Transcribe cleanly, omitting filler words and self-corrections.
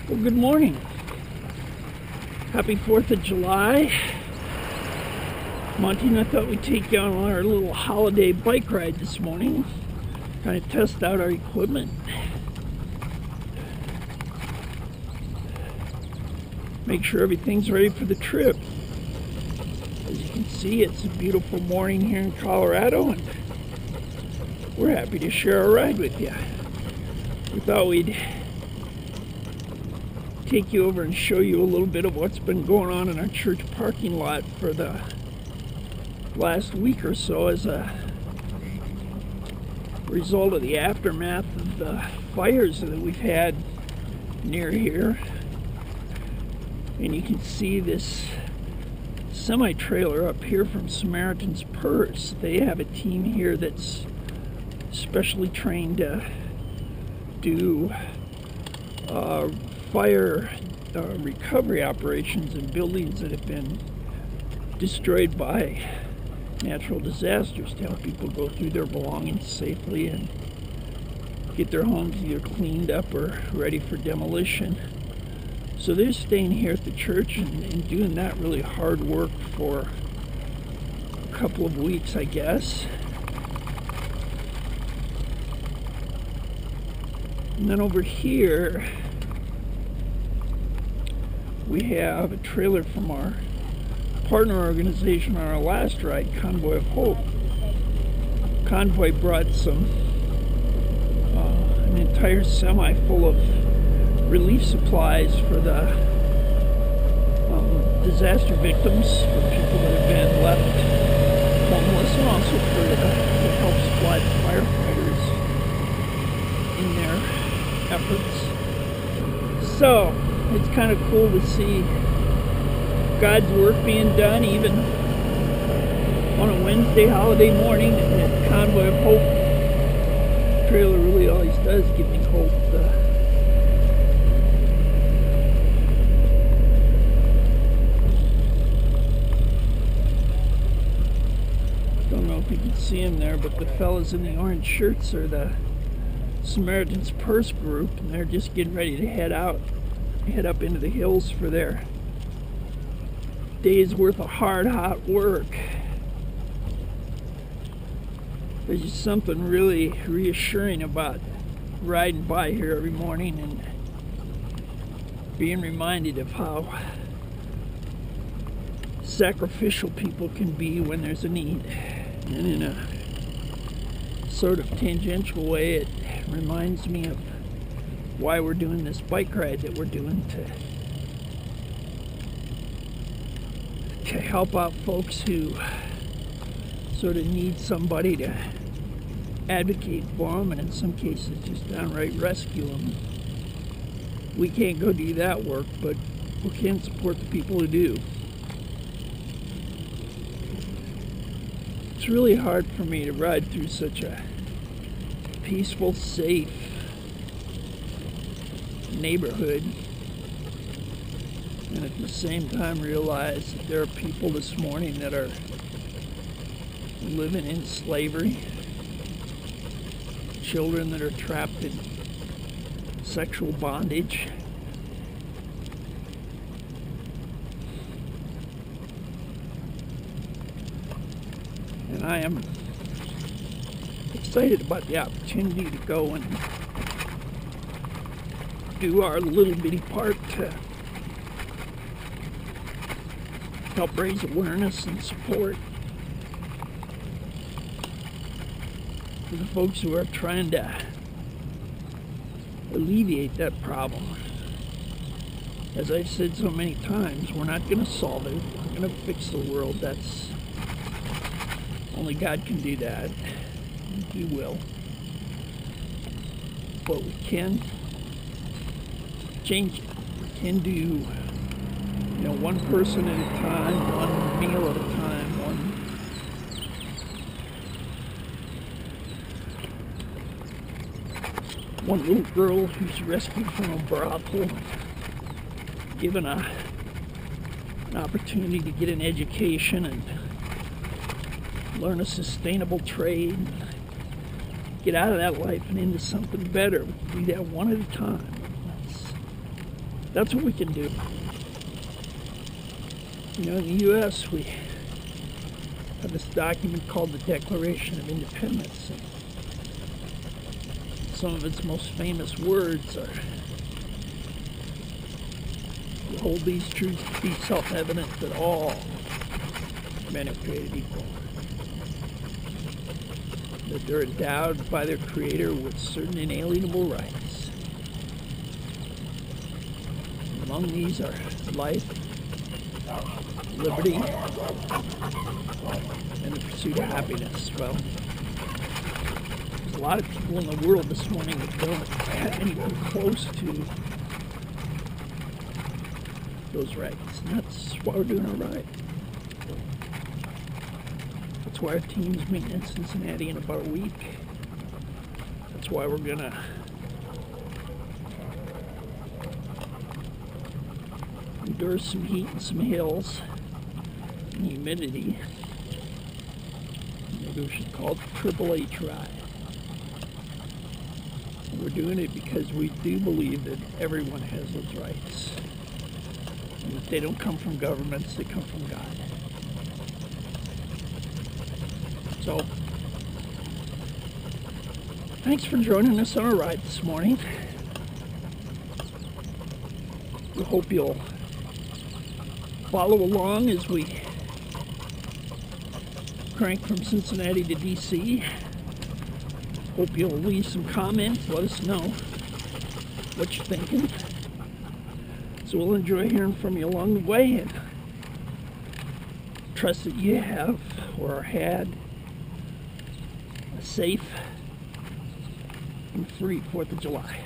Well, good morning. Happy 4th of July. Monte and I thought we'd take you on our little holiday bike ride this morning. Kind of test out our equipment. Make sure everything's ready for the trip. As you can see, it's a beautiful morning here in Colorado, and we're happy to share our ride with you. We thought we'd take you over and show you a little bit of what's been going on in our church parking lot for the last week or so as a result of the aftermath of the fires that we've had near here. And you can see this semi-trailer up here from Samaritan's Purse. They have a team here that's specially trained to do fire recovery operations in buildings that have been destroyed by natural disasters, to help people go through their belongings safely and get their homes either cleaned up or ready for demolition. So they're staying here at the church and doing that really hard work for a couple of weeks, I guess. And then over here we have a trailer from our partner organization on our last ride, Convoy of Hope. Convoy brought an entire semi full of relief supplies for the disaster victims, for people that have been left homeless, and also to help supply the firefighters in their efforts. So it's kind of cool to see God's work being done even on a Wednesday holiday morning. And Convoy of Hope trailer really always does give me hope. Don't know if you can see them there, but the fellas in the orange shirts are the Samaritan's Purse group, and they're just getting ready to head up into the hills for their day's worth of hard, hot work. There's just something really reassuring about riding by here every morning and being reminded of how sacrificial people can be when there's a need. And in a sort of tangential way, it reminds me of why we're doing this bike ride that we're doing, to help out folks who sort of need somebody to advocate for them, and in some cases just downright rescue them. We can't go do that work, but we can support the people who do. It's really hard for me to ride through such a peaceful, safe neighborhood and at the same time realize that there are people this morning that are living in slavery, children that are trapped in sexual bondage, and I am excited about the opportunity to go and do our little bitty part to help raise awareness and support for the folks who are trying to alleviate that problem. As I've said so many times, we're not going to solve it. We're not going to fix the world. That's only God can do that. He will. But we can change it. We can do, one person at a time, one meal at a time, one little girl who's rescued from a brothel, given an opportunity to get an education and learn a sustainable trade, get out of that life and into something better. We do that one at a time. That's what we can do. You know, in the U.S., we have this document called the Declaration of Independence. And some of its most famous words are, "We hold these truths to be self-evident that all men are created equal, that they're endowed by their Creator with certain inalienable rights. Among these are life, liberty, and the pursuit of happiness." Well, there's a lot of people in the world this morning that don't have anything close to those rights, and that's why we're doing all right. That's why our team's meeting in Cincinnati in about a week. That's why we're gonna endure some heat and some hills and humidity. Maybe we should call it the Triple H ride. And we're doing it because we do believe that everyone has those rights. And that they don't come from governments, they come from God. So, thanks for joining us on our ride this morning. We hope you'll follow along as we crank from Cincinnati to DC. Hope you'll leave some comments, let us know what you're thinking. So we'll enjoy hearing from you along the way, and trust that you have or had a safe and free 4th of July.